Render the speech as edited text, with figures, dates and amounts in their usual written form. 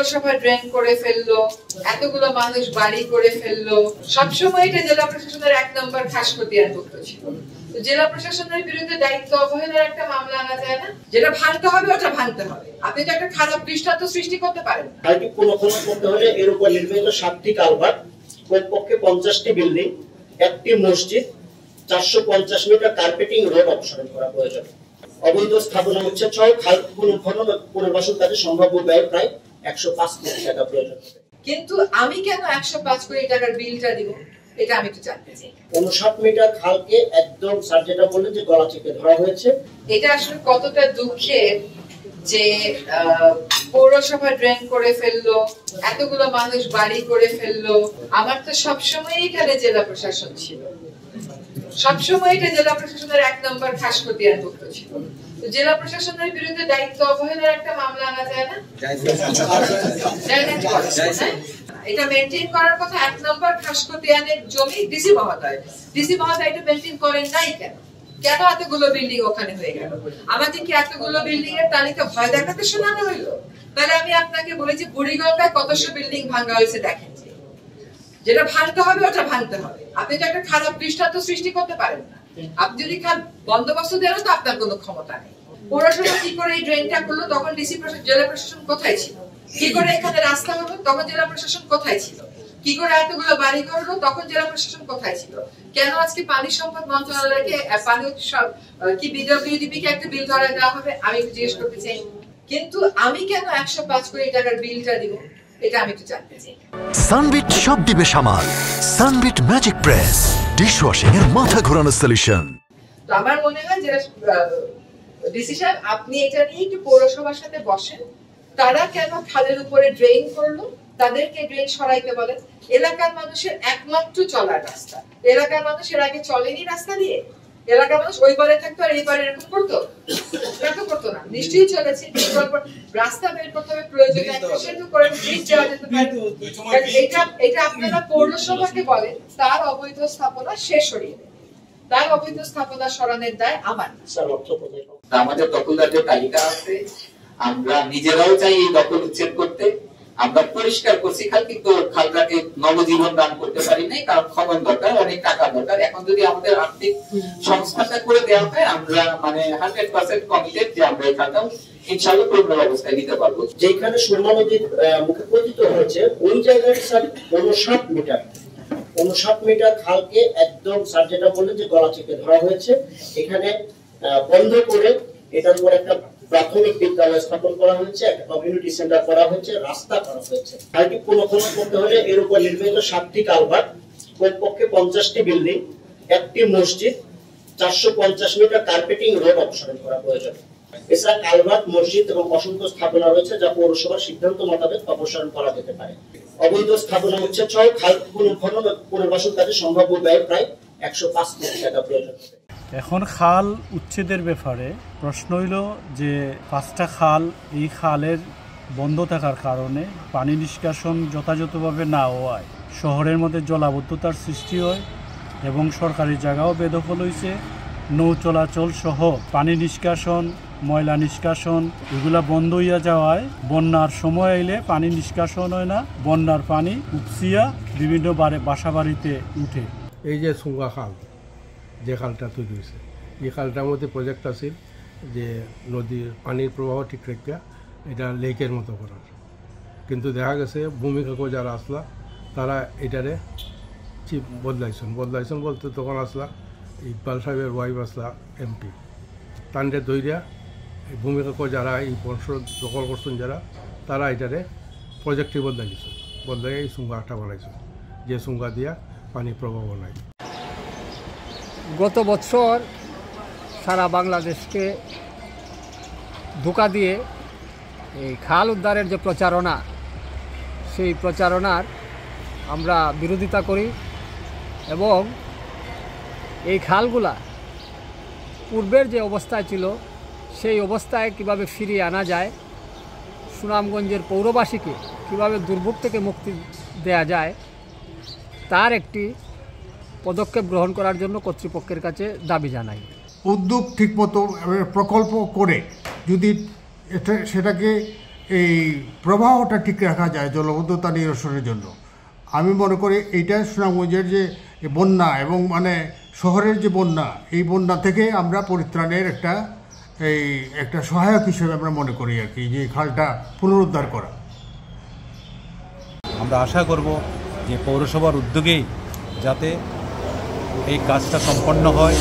পৌরসভা ড্রেন করে ফেললো, এতগুলো মানুষ বাড়ি করে ফেললো, সবসময় এটা জেলা প্রশাসনের 1 নম্বর খাসখতিয়ান মুক্ত ছিল। জেলা প্রশাসনের বিরুদ্ধে দায়িত্ব অবহেলার একটা মামলা আনা যায় না? যেটা ভাঙতে হবে ওটা ভাঙতে হবে। আপনি তো একটা খারাপ দৃষ্টান্ত সৃষ্টি করতে পারেন। আইটি পুনঃখনন করতে হলে এর উপর নির্মিত 7টি কালভার্ট, কমপক্ষে 50টি বিল্ডিং, একটি মসজিদ, 450 মিটার কার্পেটিং রোড অপসারণ করা প্রয়োজন। অবৈধ স্থাপনা উচ্ছেদ সহ খাল পুনঃখনন ও পুনর্বাসন কাজে সম্ভাব্য ব্যয় প্রায় 105 কোটি টাকা প্রয়োজন। কিন্তু আমি কেন 105 কোটি টাকার বিলটা দিব? এটা আমি একটু জানতে চাই। 59 মিটার খালকে একদম স্যার যেটা বললেন যে গলা চেপে ধরা হয়েছে, এটা আসলে কতটা দুঃখের যে পৌরসভা ড্রেন করে ফেললো, এতগুলো মানুষ বাড়ি করে ফেললো। আমার তো সবসময় এখানে জেলা প্রশাসন ছিল, সবসময় এটা জেলা প্রশাসনের 1 নম্বর খাসখতিয়ান মুক্ত ছিল। জেলা প্রশাসনের বিরুদ্ধে দায়িত্ব অবহেলার একটা মামলা আনা যায় না? এটা মেনটেন করার কথা। 1 নম্বর খাসখতিয়ানের জমি ডিসি মহোদয় এটা মেনটেন করেন নাই কেন? কেন এতগুলো বিল্ডিং ওখানে হয়ে গেল? আমাকে কি এতগুলো বিল্ডিং এর তালিকা ভয় দেখাতে শোনানো হইলো? তাহলে আমি আপনাকে বলেছি বুড়িগঙ্গায় কতশো বিল্ডিং ভাঙা হয়েছে দেখেন। যেটা ভাঙতে হবে ওটা ভাঙতে হবে। আপনি তো একটা খারাপ দৃষ্টান্ত সৃষ্টি করতে পারেন না। আপনি যদি বন্দোবস্ত দেন তো আপনার কোনো ক্ষমতা নেই। পৌরসভা কি করে এই ড্রেনটা করলো, তখন ডিসি জেলা প্রশাসন কোথায় ছিল? কি করে এখানে রাস্তা হলো, তখন জেলা প্রশাসন কোথায় ছিল? কি করে এতগুলো বাড়ি করলো, তখন জেলা প্রশাসন কোথায় ছিল? কেন আজকে পানি সম্পদ মন্ত্রণালয়কে পানি কি বিডব্লিউডিপি কে একটা বিল ধরায় দেওয়া হবে? আমি একটু জিজ্ঞেস করতে চাই। কিন্তু আমি কেন 105 কোটি টাকার বিলটা দিব? এটা আমি একটু জানতে চাই। সানবিট সব দিবে সামাল। সানবিট ম্যাজিক প্রেস ডিশওয়াশিং এর মাথা ঘোরানো সলিউশন। তো আমার মনে হয় যে ডিসি সাহেব আপনি এটা নিয়ে একটু পৌরসভার সাথে বসেন। তারা কেন খালের উপরে ড্রেন করলো, তাদেরকে ড্রেন সরাইতে বলেন। এলাকার মানুষের একমাত্র চলার রাস্তা। এলাকার মানুষ এর আগে চলেনি রাস্তা দিয়ে। এলাকার মানুষ ওই পারে থাকতো আর এই পারে এরকম করতো? এরকম করতো না, নিশ্চয়ই চলেছে। রাস্তা বের করতে হবে, প্রয়োজনে সেতু করে ব্রিজ দেওয়া যেতে পারে। এটা আপনারা পৌরসভাকে বলেন তার অবৈধ স্থাপনা শেষ সরিয়ে দেন। তার অবৈধ স্থাপনা সরানোর দায় আমার। আমাদের দখলদারদের তালিকা আছে, আমরা নিজেরাও চাই এই দখল উচ্ছেদ করতে। আমরা পরিষ্কার করছি খাল, কিন্তু খালটাকে নবজীবন দান করতে পারি নাই, কারণ খনন দরকার, অনেক টাকা দরকার। এখন যদি আমাদের আর্থিক সংস্থাটা করে দেওয়া হয়, আমরা 100% কমিটেড যে আমরা এই খালটা ইনশাআল্লাহ পূর্ণ অবস্থায় দিতে পারবো। যেখানে সুরমা নদীর মুখে পতিত হয়েছে ওই জায়গায় স্যার 59 মিটার খালকে একদম স্যার যেটা বললেন যে গলা চেপে ধরা হয়েছে। এখানে বন্ধ করে এটার উপর একটা প্রাথমিক বিদ্যালয় স্থাপন করা হয়েছে, একটা কমিউনিটি সেন্টার করা হয়েছে, রাস্তা করা হয়েছে। আইটি পুনঃখনন করতে হলে এর উপর নির্মিত 7টি কালভার্ট, কমপক্ষে 50টি বিল্ডিং, একটি মসজিদ, 450 মিটার কার্পেটিং রোড অপসারণ করা প্রয়োজন। এছাড়া কালভার্ট, মসজিদ এবং অসংখ্য স্থাপনা রয়েছে যা পৌরসভার সিদ্ধান্ত মোতাবেক অপসারণ করা যেতে পারে। অবৈধ স্থাপনা উচ্ছেদ সহ খাল পুনঃখনন ও পুনর্বাসন কাজে সম্ভাব্য ব্যয় প্রায় 105 কোটি টাকা প্রয়োজন। এখন খাল উচ্ছেদের ব্যাপারে প্রশ্ন হইল যে 5টা খাল, এই খালের বন্ধ থাকার কারণে পানি নিষ্কাশন যথাযথভাবে না হওয়ায় শহরের মধ্যে জলাবদ্ধতার সৃষ্টি হয় এবং সরকারি জায়গাও বেদখল হয়েছে। নৌ চলাচল সহ পানি নিষ্কাশন, ময়লা নিষ্কাশন এগুলা বন্ধ হইয়া যাওয়ায় বন্যার সময় এলে পানি নিষ্কাশন হয় না, বন্যার পানি উপসিয়া বিভিন্ন বাসা বাড়িতে উঠে। এই যে সুঙ্গা খাল, যে খালটা তৈরি হয়েছে, এই খালটার মধ্যে প্রজেক্ট আছে যে নদীর পানির প্রবাহ ঠিক রেখে এটা লেকের মতো করার, কিন্তু দেখা গেছে ভূমিকাকো যারা আসলা তারা এটারে চিপ বদলাইছেন বলতে তখন আসলা ইকবাল সাহেবের ওয়াইফ আসলা এমপি, তান্ডে দইরা ভূমিকাকো যারা এই পরিষদ দখল করছেন যারা, তারা এটারে প্রজেক্টে বদলাই এই সুঙ্গাটা বানাইছেন, যে সুঙ্গা দিয়া পানি প্রবাহ নাই। গত বছর সারা বাংলাদেশকে ধোঁকা দিয়ে এই খাল উদ্ধারের যে প্রচারণা, সেই প্রচারণার আমরা বিরোধিতা করি এবং এই খালগুলা পূর্বের যে অবস্থায় ছিল সেই অবস্থায় কিভাবে ফিরিয়ে আনা যায়, সুনামগঞ্জের পৌরবাসীকে কিভাবে দুর্ভোগ থেকে মুক্তি দেয়া যায়, তার একটি পদক্ষেপ গ্রহণ করার জন্য কর্তৃপক্ষের কাছে দাবি জানাই। উদ্যোগ ঠিকমতো প্রকল্প করে যদি সেটাকে এই প্রবাহটা ঠিক রাখা যায় জলবদ্ধতা নিরসনের জন্য। আমি মনে করি এইটা সুনামগঞ্জের যে বন্যা এবং মানে শহরের যে বন্যা, এই বন্যা থেকে আমরা পরিত্রাণের একটা সহায়ক হিসেবে আমরা মনে করি আর কি, যে খালটা পুনরুদ্ধার করা। আমরা আশা করব যে পৌরসভার উদ্যোগেই যাতে এই কাজটা সম্পন্ন হয়।